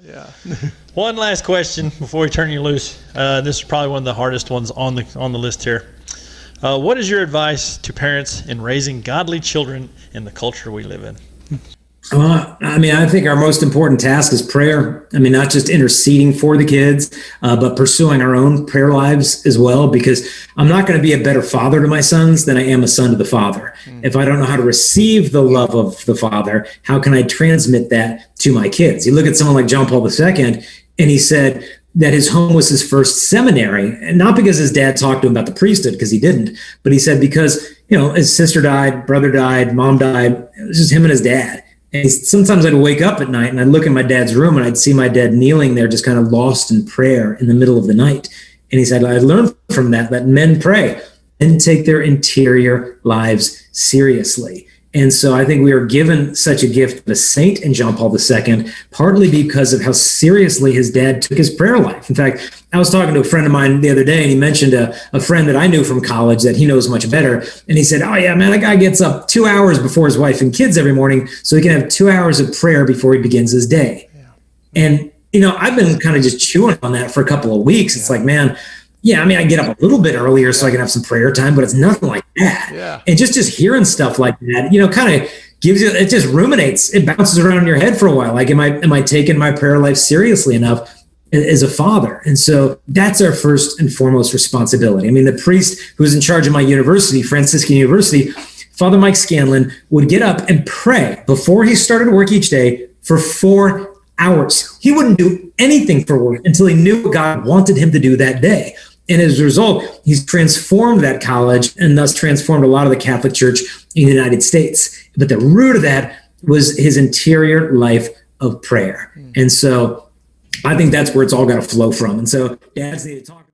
Yeah. One last question before we turn you loose. This is probably one of the hardest ones on the list here. What is your advice to parents in raising godly children in the culture we live in? I think our most important task is prayer. Not just interceding for the kids, but pursuing our own prayer lives as well, because I'm not going to be a better father to my sons than I am a son to the Father. If I don't know how to receive the love of the Father, how can I transmit that to my kids? You look at someone like John Paul II, and he said that his home was his first seminary, and not because his dad talked to him about the priesthood, because he didn't, but he said because, his sister died, brother died, mom died, it was just him and his dad. And sometimes I'd wake up at night and I'd look in my dad's room and I'd see my dad kneeling there, just kind of lost in prayer in the middle of the night. And he said, I learned from that men pray and take their interior lives seriously. And so I think we are given such a gift of a saint in John Paul II, partly because of how seriously his dad took his prayer life. In fact, I was talking to a friend of mine the other day, and he mentioned a friend that I knew from college that he knows much better. And he said, oh yeah, man, that guy gets up 2 hours before his wife and kids every morning so he can have 2 hours of prayer before he begins his day. Yeah. And, I've been kind of just chewing on that for a couple of weeks. It's like, man, yeah, I get up a little bit earlier so I can have some prayer time, but it's nothing like that. Yeah. And just hearing stuff like that, kind of gives you, it just ruminates, it bounces around in your head for a while. Like, am I taking my prayer life seriously enough as a father? And so that's our first and foremost responsibility. The priest who was in charge of my university, Franciscan University, Father Mike Scanlon, would get up and pray before he started work each day for 4 hours. He wouldn't do anything for work until he knew what God wanted him to do that day. And as a result, he's transformed that college and thus transformed a lot of the Catholic Church in the United States. But the root of that was his interior life of prayer. And so I think that's where it's all got to flow from. And so dads need to talk.